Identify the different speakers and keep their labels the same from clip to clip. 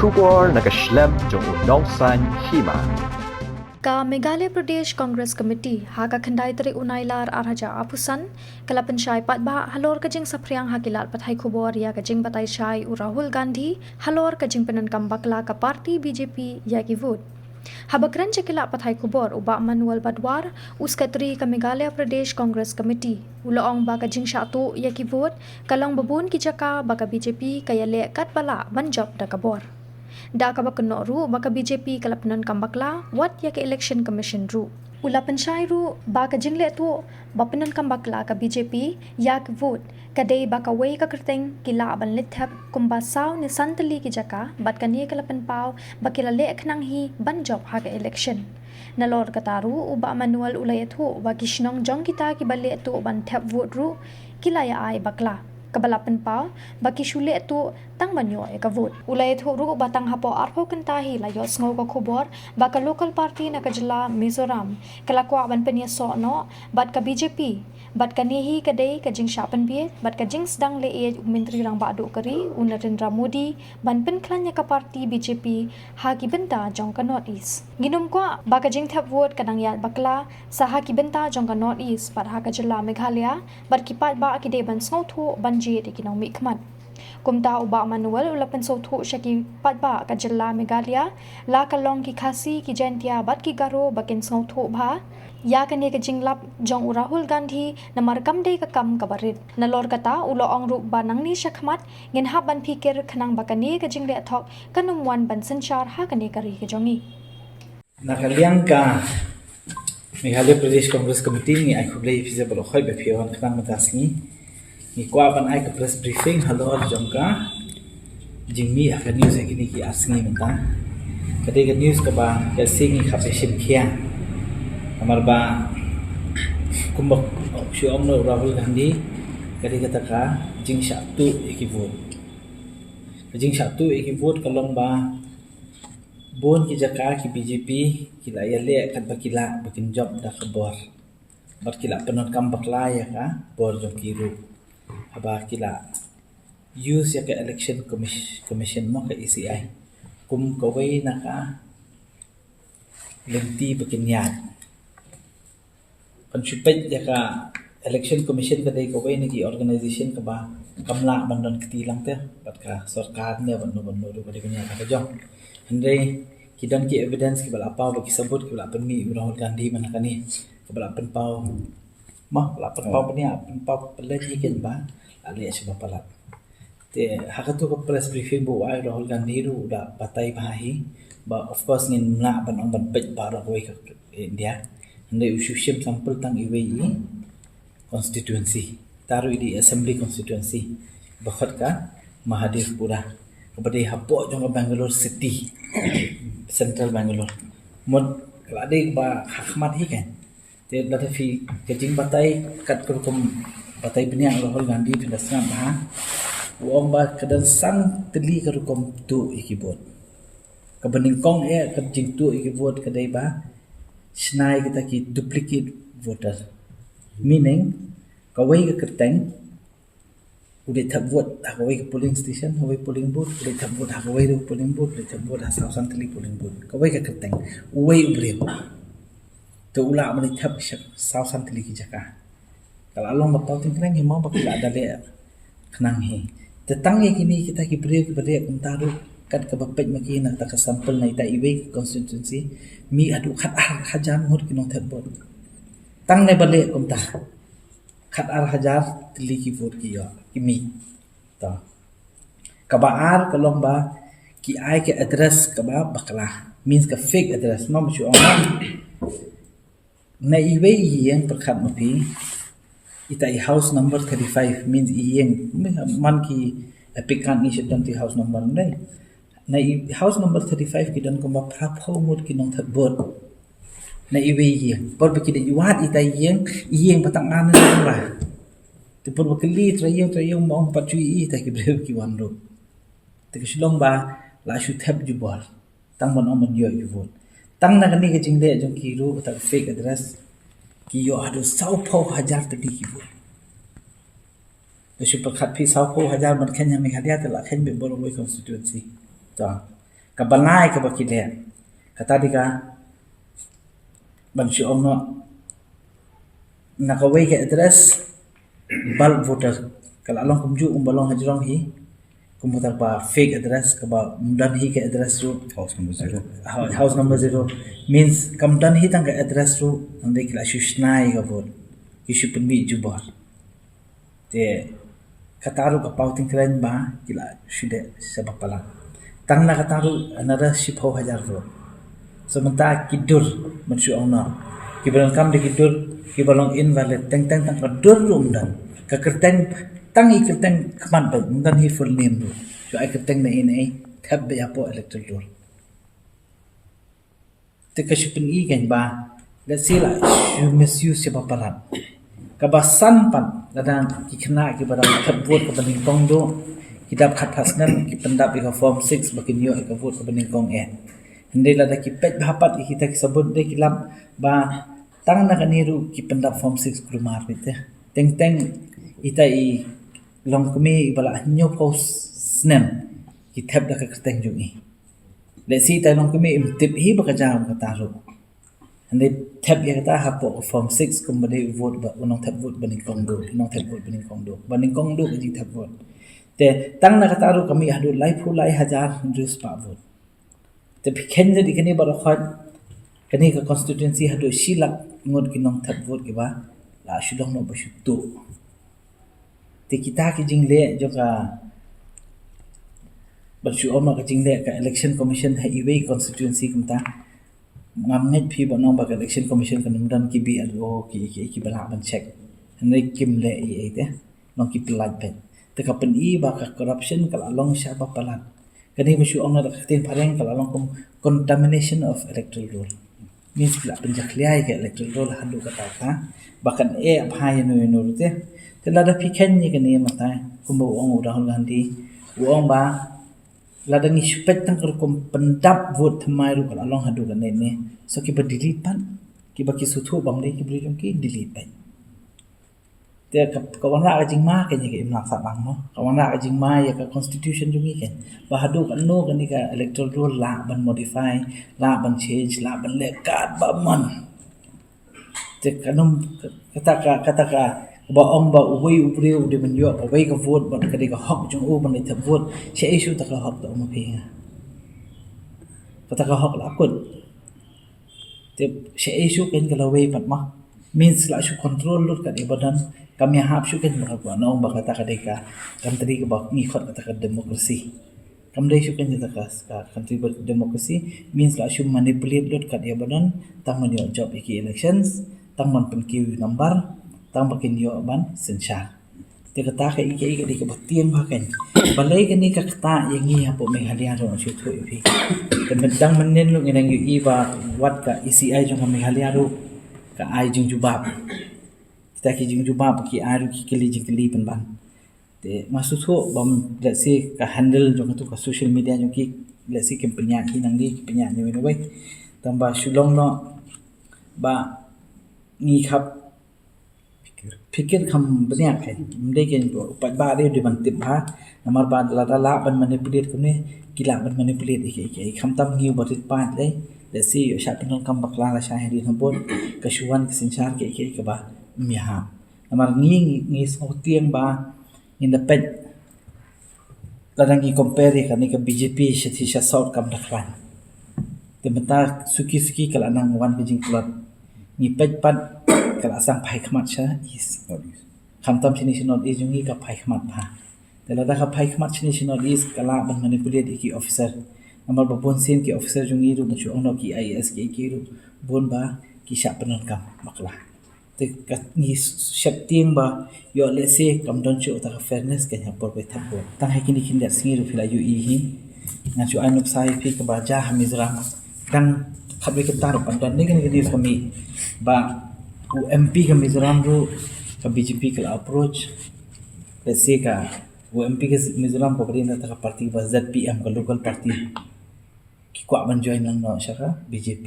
Speaker 1: Shubor nakaslem jong unongsan Hima.
Speaker 2: Ka Meghalaya Pradesh Congress Committee haka khandai tari unailar arhaja apusan kala pensyai patba halor kajing sapriang hakilat pathai khubor ya kajing batai syai u Rahul Gandhi halor kajing Pyndonkam Bakla ka parti BJP ya ki vote. Habakran cekila pathai khubor uba Manuel badwar uskatri ka Meghalaya Pradesh Congress Committee ulaong ba kajing syatu ya ki vote kalong babun ki Jaka baka BJP kaya le kat bala banjob da kabor. Da ka bakno ru baka BJP kala Pyndonkam Bakla wat ya ke election commission ru ula pensyai ru baka jingle tu ba Pyndonkam Bakla ka BJP ya ke vote kadai ba Kawei ka Kyrteng kila ban le Thep kumba saw ni santali ki Jaka bat kani kala penpau bakila le khnang hi ban job ha ke election nalor kataru uba Manuel ulay tu ba kishnong jong kita ki bale tu ban Thep vote ru kila ya ai Bakla kabalapan pau baki shule tu tang banyo e ka vote ulay thoru batang hapo arpo kentahi layo sngo ka khubor baka local party na kajla Mizoram kalakwa ban penya so no bat ka BJP bat ka nehi kadai ka jing shapan bie bat ka jing sedang le e menteri rang badu kari Narendra Modi ban pen klanya ka party BJP ha ki benta jong ka North East ginum kwa baka jing Thep vote kadang ya Bakla sa ha ki benta jong ka North East par ha ka jla Meghalaya bat ki pat ba ki de ban sngo thu ban je de kinong mikmat kumta uba Manuel ulapan so thu shaki patba ka jilla Meghalaya la kalong ki khasi ki jentia bat ki garo bakin so thu bha ya kane ka jinglap jong Rahul Gandhi namar kam dei ka kam ka barit nalor kata ulo ong ru banang ni shakhmat ngin ha ban pikir khanang bakani ka jingle thok kanum wan ban sanchar ha kane kari ke jongi
Speaker 3: nakaliang ka Meghalaya Pradesh Congress Committee ni ai khublei feasible khoi be phiwan khanang matasngi ni kwa ban ai ka press briefing halor jongka jingmi ka news ekini ki asngi menta kade ka news ka ba ka singi khapeshin khia amar ba kumbak shu omno Rahul Gandhi kade ka taka jing shatu eki vote kalong ba bon ki Jaka ki BJP kila ya le kat bakila bakin job da khabor bar kila Pyndonkam Bakla ya ka bor jong kiru aba kila use ya ke election commission mo ka ECI kum Kawei na ka lenti bakin yan pansipet ya ka election commission ka dai Kawei ni ki organization ka ba kamla bandon ketilang te bat ka sarkar ne banno ru ka dikanya ka jong hande kidan ki evidence ki bala pa ki sabut ki bala penmi Rahul Gandhi manakani ki bala penpau mah bala penpau penia penpau pelaj ken ba ali asba palat te hakatu ko press briefing bu ai Rahul Gandhi ru da batai bahi ba of course ngin na ban ong ban pej ba ro ka India hande usushim sampel tang iwei constituency taru di assembly constituency bakhat ka Mahadev pura kepada hapo jong Bangalore city central Bangalore mod klade ba hakmat hi kan te lata fi kajing batai kat kurkum batai benya Rahul Gandhi tu dasna ba wong ba kadan sang teli kurkum tu ikibot kabening kong kajing tu ikibot kadai ba snai kita ki duplicate voter meaning Kawei ke Kyrteng udah Thep vote Kawei ke polling station Kawei polling booth udah Thep vote Kawei ke polling booth udah Thep vote South Teli polling booth Kawei ke Kyrteng uwei ubrep tu ula mani Thep South Teli ki Jaka kalau along bapau tingkrang Hima bakila ada le khnang hi tetang ye kini kita ki brep kuntaru kat ke bapet maki nak tak sampel na ita iwe constituency mi adu khat hajar hot kinong Thep vote tang ne bale kumta khat hajar teli ki vote ki yo kimi ta kabaar kalong ba ki ai ke address kaba Bakla means ka fake address mam chu on na iwe yang perkhat mapi itai house number 35 means yang man ki applicant ni sedang ti house number ndai na house number 35 ki dan ko ba phapho mot ki nong Thep vote na iwe yang por biki de yuat itai yang patang an la tepun wakili trayong mong patui ta ki brev ki wanro te ki silong ba la shu Thep jubal tang mon on yo yu vote tang na kani ke jingle jong ki ru ta fake address ki yo adu sau pho hajar tadi ki vote to shu pakhat phi sau pho hajar man khanya Meghalaya ta la khen be bor constituency ta kabalai ka bakile kata dika ban shu ongno na Kawei ke address bal voter kala long kumju balong hajrong hi kumputar ba fake address ka ba mdan hi ke address ru house number 0 means kamdan hi tang ke address ru ande kila shu snai ka bol kishu penbi jubar te kataru ka pauting kren ba kila shude sebab pala tang na kataru another ship ho hajar ru sementara kidur menshu ongno kibalang kam de kidur kibalong invalid teng teng tang kadur rum dan ka Kyrteng tang I Kyrteng kaman ba dan hi full name ru so I Kyrteng na in ai Thep be apo electoral roll te ka shipin I kan ba let's say la you misuse sebab pala kabasan pan ladang ki kena ki barang Thep vote ka baning kong do kidap khat pasnan ki pendap ka form 6 bakin yo ka vote ka baning kong Hindi lada ki pet bahapat kita kisabut de kilam ba tang na kaniru ki pendap form 6 krumar bite teng teng ita I long kumi ibala nyo post snem ki Thep da ka Kyrteng jungi le si ta long kumi im tip hi ba ka jam ka taru Hindi Thep ya kata hapo form 6 kumbade vote ba unong Thep vote baning kongdo unong Thep vote baning kongdo ji Thep vote te tang na kataru kami hadu lai phu lai hajar hundreds pa vote tapi kenja di kini baru khat kini ke constituency hadu silak ngot kinong Thep vote ke ba la shudong no bashutu te kita ki jingle joka barshu ono ka jingle ka election commission ha iwe constituency kumta ngamnet phi bonong ba election commission kan mudam ki bi alo ki bala ban check ne kim le I te nong ki plat ben te ka pen I ba ka corruption kala long sha ba palat kani mashu ong na tin pareng kala long contamination of electoral roll means kala penjakliai ke electoral roll hadu kata ka bakan bhai no te te lada pikhen ni kani mata kumbo ong Rahul Gandhi ong ba lada ni spek tang kum pendap vote thamai ru kala long hadu kan ne so ki ba delete pan ki ba ki suthu bang le ki bri jong ki delete pan te kawan ra jing ma ke ni ke imlak sa bang no kawan ra jing ma ya ka constitution jung ni ken ba hadu kan no kan ni ka electoral roll la ban modify la ban change la ban le card ba man te kanum kata ka ba ong ba uwi upriu de man yo ba wei ka vote ba ka de ka hok jung u ban Thep vote che issue ta ka hok ta ma phe kata ka hok la kun te che issue ken ka la wei pat ma means la shu control lut ka de badan kami hap shu ken ba ba no ba kata ka de ka kam tadi ka ba ni khot kata ka democracy kam de shu ken ta ka country democracy means la shu manipulate lut ka de badan tam man yo job iki elections tam man pen ki number tam bakin yo ban sensar te kata ka iki de ka batiang ba ken balai ka ni ka kata yang ni hapo me halia ro shu thu phi te medang menen lu ngenang yu I ba wat ka ECI jong ka me halia ro ka ai jing jubab kita ki jing jubab ki aru ki kili jing kili pen ban te masu tho bam let's say ka handle jong tu ka social media jong ki let's say kim penya ki nang di penya ni we wei tamba shulong no ba ni khap pikir kham benya kai mde ken upat ba de ban tip ha namar ba la ban manipulate kune kila ban manipulate iki kham tam ngiu barit pat le let's see yo sha Pyndonkam Bakla la sha hari nabon kashuan kisinchar ke ba miha namar ngi so tiang ba in the pet ladang ki compare ka ni ka BJP shathi sha sort kam daklan te mata suki kala nang wan ke jing klot ni pet pat kala sang phai khmat sha is kham tam chini sinot is jungi ka phai khmat pha te lada ka phai khmat chini sinot is kala ban manipulate iki officer namar ba bon sen ki officer jungi ru chu ono ki IAS ki ru bon ba ki sha Pyndonkam Bakla te ka ni shap tiang ba yo le se kam don chu ta fairness ka nya por be thap bo ta hai kini kin da singi ru phila yu I hi nga chu anuk sai phi ka ba ja hamizram dang khabe ka tar pan don ni ni kami ba MP ka Mizoram ru ka BJP ka approach le se ka MP ka Mizoram ko brin ta ka party ba ZPM ka local party ki kwa ban join nang no shaka BJP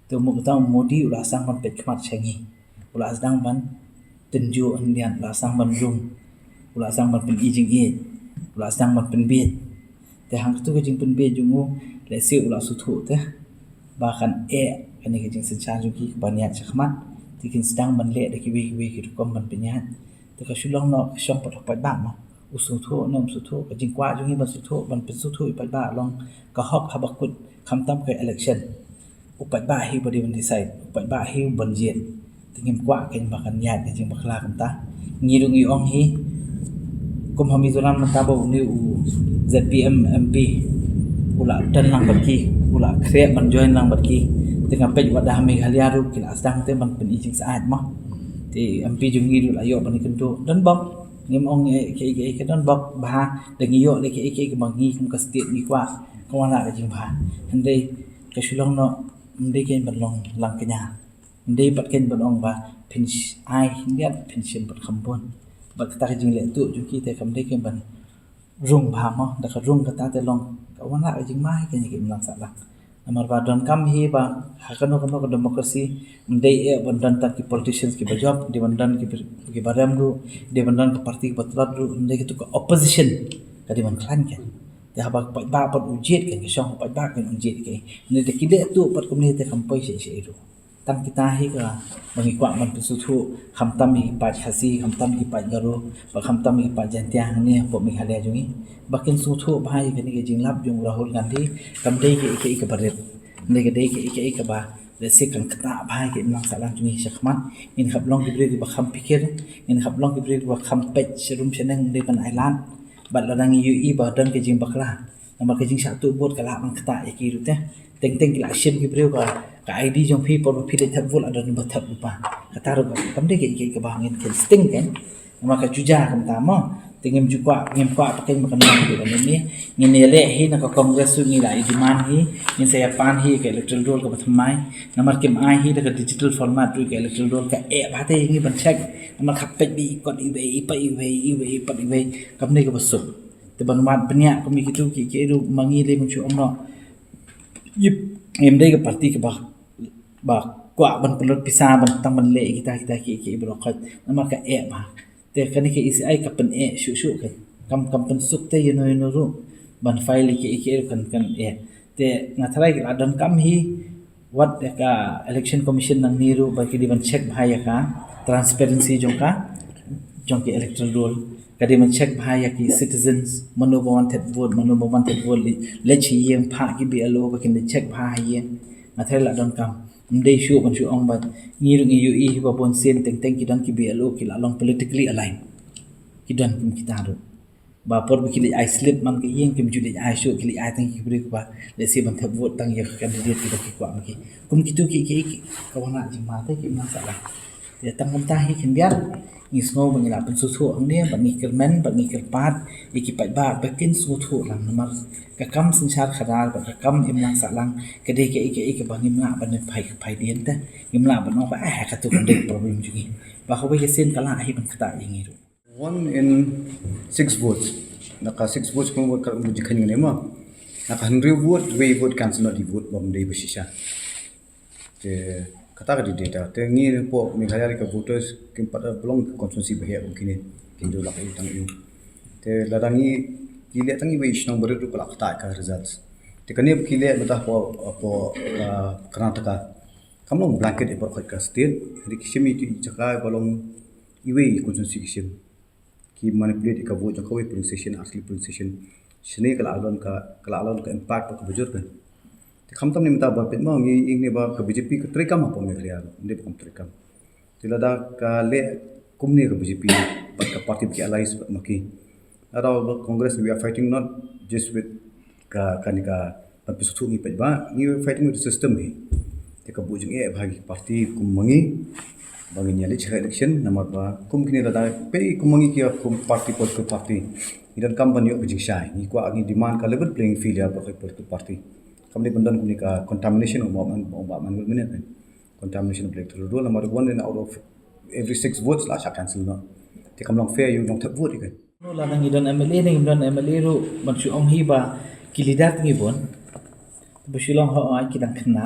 Speaker 3: to mo ta Modi ula sang ban pet khmat chengi ula sang ban tenju andian ula sang ban rum ula sang ban pen ijing ula sang ban pen bit te hang tu ke jing pen be jungu le se ula su thu te bahkan kan ke jing sencha juki banyak chakmat tikin sedang menle de ki we ki kom ban penyat te ka shulong no shong pot pat ba ma usu thu nom su thu ka jing kwa jungi ban su thu ban pen su thu pat ba long ka hok habakut kham tam ke election upat ba hi body ban decide upat ba hi ban jet tingim kwa ken bakan yat ke jing bakla kam ta ngirung i ong hi kum hami zoram mata ba ni u ZPM MP ula dan lang baki ula kre ban join lang baki tengah pej wadah mi halia ru kin asdang te ban pen ijing saat mah ti MP jungi ru ayo ban kendo dan bok ngim ong ke dan bok ba dengi yo le ke bangi kum ka state ni kwa ko wala ke jing ba hande ke shulong no ndai ken ban long lang kenya ndai pat ken ban ong ba pinch ai hiat pension bat khambon bat ta jing le tu ju ki te kam dai ken ban rung ba mo da ka rung ka ta te long ka wala ke jing mai ken ki lang sa la amar ba don kam hi ba hakano ko democracy ndai ban dan ta ki politicians ki job di ban dan ki baram ru di ban dan ka parti ki batrat ru ndai ki tu ka opposition ka di ban klan ken te habak ba pat ujet ken ki song pat ba ken ujet ke ne te kide tu pat kom ne te kampoi se ru tang kita hi ka bangi kwa man tu su thu kham tam hi pa khasi kham tam hi pa garo ba kham tam hi pa jantia ne po mi hale jungi bakin su thu bhai ke ni ke jinglap jung Rahul Gandhi kam dei ke baret ne ke dei ke ba le se kan kata bhai ke nang salang jungi shakman in khap long ki bre ba kham pikir in khap long ki bre ba kham pech serum seneng de pan island bat ladang ui ba dan ke jing bakla nama ke jing satu bot kala man kata ki ru te teng la shem ki bre ka ID jong phi por phi de thap vol ada number thap lupa kata ro kam de ke ba ngin ken sting kan nama ka juja kam ta mo tingem jukwa ngem kwa pakai makan nang de ni ngin le hi na ka congress su ngi la demand hi ngin saya pan hi ke electoral roll ka thamai namar kem ai hi de digital format ru ke electoral roll ka ba te ngi ban check namar khap pe bi kon i pa kam ne ka basuk te ban mat bnya ko mi kitu ki ru mangi le mun chu omno yip em de ka parti ka ba kwa ban pelot pisa ban tang ban le kita ki brokat namar ka ba te kani ke isi ai ka pen shu kan kam pen suk te you ru ban file ki kan te ngatrai ka dan kam hi what ka election commission nang niru ba ki di ban check bhaya ka transparency jong ki electoral roll ka di ban check bhaya ki citizens manu wanted vote le chi yeng pha ki bi alo ba kin check bhaya ngatrai la dan kam ndai shu ban shu ong ba ngiru ui ba bon sen teng ki dan ki bi alo ki la long politically aligned ki dan kim kita ro ba por bi ki ai slip man ki yeng kim ju ai shu ki ai teng ki bre ba le se ban thap vote tang ye candidate ki ki kwa ma ki kum ki tu ki ka wana ji ma te ki ma sa la ya tang kam ta hi kin biar ni snow ban la pen su thu ang ne ban ni kermen ban ni kerpat iki pai ba kin su thu lang namar ka kam sanchar khadal ba ka kam im lang sa lang ka de ke ba ngim la ban phai dien ta ngim la ban ba ka tu kan de problem ju gi ba ho ba ye sen kala hi ban khata yingi ru
Speaker 4: 1 in 6 votes naka 6 votes ko ka mu jikhan ne ma naka 100 vote we vote cancel not the vote bom de bishisha te kata ka di data te ngi po mi khaya ka voters kim pada belong constituency bahaya mungkin kindo la ka tang yu te ladangi kile tangi we ishnong bere ru kala kata ka results te kane kile mata po Karnataka kamlong blanket e por ka state ri kishimi tu Jaka balong iwe constituency kishim ki manipulate ka vote Kawei polling station asli polling station shne kala alon ka impact ka bujur kan te khamtam ni mata ba pet ma ngi ing ne ba ka BJP ka trikam pa me khriya ne ba trikam tilada ka le kumni ka BJP ba ka party ki alliance maki ada congress we are fighting not just with ka kanika papisu ngi pet ba we are fighting with the system hi te ka bujung bhagi party kumangi bagi nyali chha election number ba kum kini da pe kumangi ki kum party political party idan company ok jingshai ni kwa ngi demand ka level playing field ya political party kamni bandan kumni ka contamination of man mene kan contamination of electoral roll number 1 in out of every 6 votes la sha cancel no te kamlong fair you don't vote kan
Speaker 3: no la nang idan MLA ru ban chu ong hi ba kilidat ngi bon bu shilong ho ai kidang khna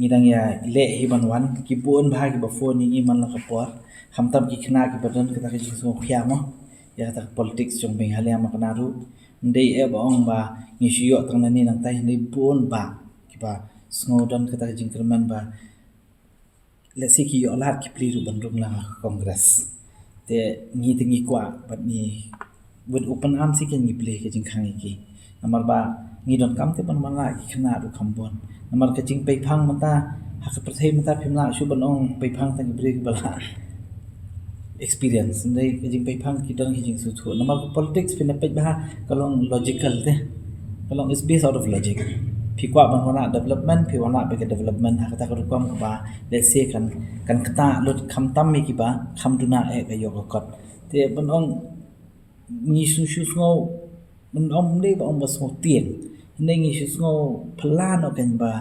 Speaker 3: ngidang ya le hi ban wan ki bon bha ki ba phone ni man la ka por hamtam ki khna ki badan ka ta ki so khya mo ya ta politics jong beng halia ma kana ru ndai baong ba ngisiyo tang nani nang tai ndai bon ba kiba snowdon kata jingkerman ba let's say ki yo lat ki pliru bandung la kongres te ngi tingi kwa bat ni with open arms ki ngi play ke jing khang ki namar ba ngi don kam te ban mala ki khna du khambon namar ke jing pe phang mata ha ka prathai mata phimla shu banong pe phang tang break bala experience ndai ke jing pe phang ki don ki jing su thu namar politics pin pe ba kalong logical te kalong is based out of logic phi kwa ban wana development phi wana be development ha kata ko kam ba let's say kan kata lut kham tam mi ki ba kham duna e ka yo kot te banong ni su ngo mình ông đây bọn bà số tiền nên nghĩ số ngo plan nó cần bà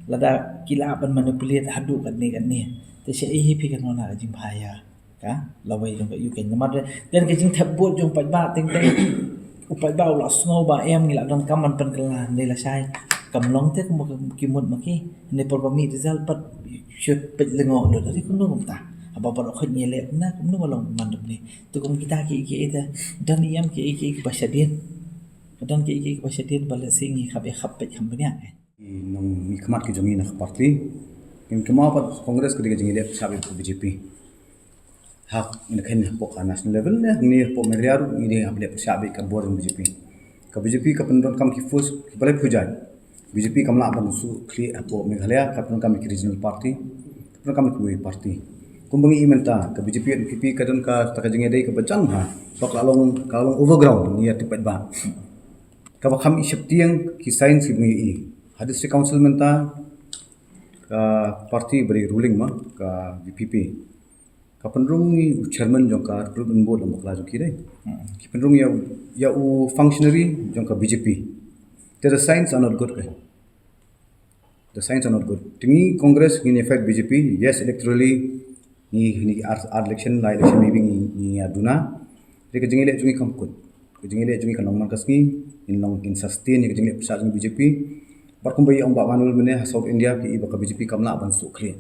Speaker 3: là đã kila ban manipulate hadu kan ni te se hi pi kan na jing phaya ka lawai jong yu ken namar dan ke jing thep bot jong pat ba teng upai ba la ngo ba em ngila dan kam man pan kala nei la sai kam long te mo ki mot ma ki ne por ba mi result pat should pet lengo lo dari kun no ta apa ba khot ni le na kun no long man ni tu kum kita ki ita dan yam ki ba shadien dan ki ba shadien ba le singi khabe khap pe kham nya
Speaker 4: nong mi khamat ki jongi na parti kim kema pat congress ke jingi le sabe BJP hak in khen po ka national level ne ni po meriar ni de able sabe ka bor BJP ka BJP ka Pyndonkam ki force ki bale phujai BJP kamla ban su kli apo meghalaya ka Pyndonkam ki regional party Pyndonkam ki Kawei party kumbangi imenta ka BJP NPP ka dan ka ta ka jingi dei ka bacan ha bakla kalong overground ni ati pat ba ka bakham ishap tiang ki science ki ngi ha district council menta ka party beri ruling ma ka VPP ka pendrung ni chairman jong ka recruitment board lam bakla jong ki dei ki pendrung ya u functionary jong ka BJP the signs are not good kai the signs are not good tingi congress in effect BJP yes electorally ni election la election maybe ni aduna re ka jingi le jungi kam kun ka jingi le jungi kan man kasni in long in sustain ni ka jingi le psa jong BJP par kumbai ong ba Manuel mene South India ki iba ka BJP kamla ban su khle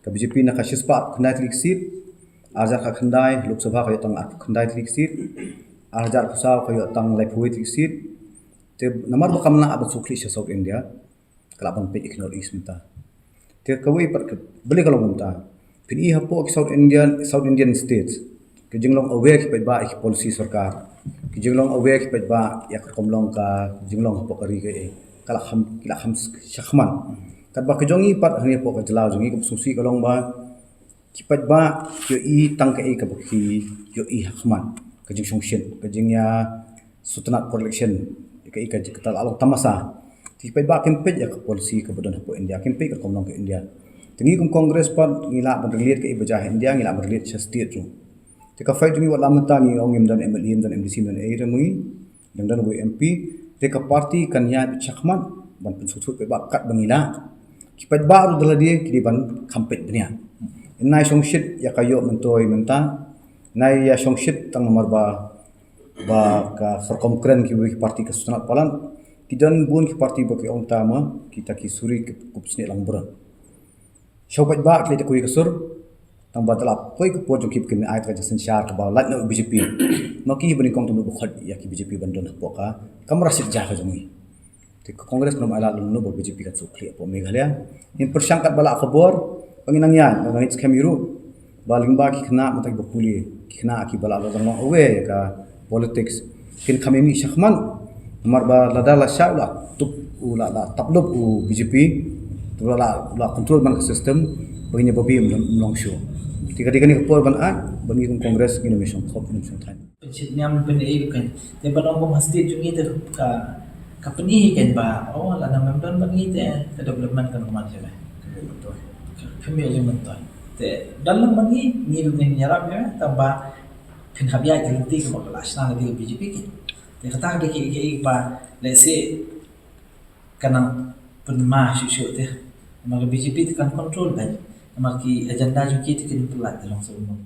Speaker 4: ka BJP na ka shispa khandai klik seat ajar ka khandai lok sabha ka tang khandai klik seat ajar ka sa ka tang lai phui klik seat te namar ba kamla ban su khle South India kala ban pe ignore is minta te Kawei par bele kalong minta pin i hapo South Indian states ke jinglong aware ki ba ki policy sarkar ki jinglong aware ki ba ya ka komlong ka jinglong hapo kari ke kala kham shakhman kat ba kejongi pat hani po ka jalaw jongi ko susi kalong ba kipat ba yo i tang ka e ka baki yo i hakhman ka jing sungshin ka jing ya sutna collection ka tal along tamasa kipat ba kempet ya ka policy ka bodon po India kempet ka komlong ka India tingi kum congress pat ngila ban reliat ka i bajah India ngila ban reliat state tu tika fight jongi wala mata ngi ongim dan MLE dan MDC dan e remungi dan go MP Reka parti kan ya chakman ban pensutut pe ba kat bangila kipat baru dala dia kidi ban kampet dunia nai songshit ya kayo mentoy menta nai ya songshit tang nomor ba ka sorkomkren ki parti ka sunat palan kidan bun ki parti ba ki ong tama kita ki suri ki kupsni lang buran shopat ba kle ko ikasur tang badala poi ko pojo kip kin ai ka jasan shar ka ba lat no BJP maki bani kong tu bukhot ya ki BJP bandon poka kamra sit ja ka jongi te congress nom ala lu no BJP ka sukli po meghalaya in persangkat bala khabor panginang yan ngait khamiru baling ba ki khna matak bapuli ki khna ki bala lo jang awe ka politics kin khamimi shakhman mar ba ladala shaula tup ula la tablub u BJP tu la control bank system baginya babi mlong show tiga-tiga ni kepor ban at bagi kongres Indonesia khop Indonesia thai
Speaker 3: pensit nyam pen e kan te banong bom hasti jungi te ka peni kan ba oh la nam don bagi te ke development kan kuman jale betul kami aja mentoy te dalam bagi ni dengan nyarap ya tambah kan habia gelenti ke bakal asna di BJP ki te kata de ki ba let's say kana penma shu te maka BJP kan control kan maki agenda juga kita kena pelat dalam sebelum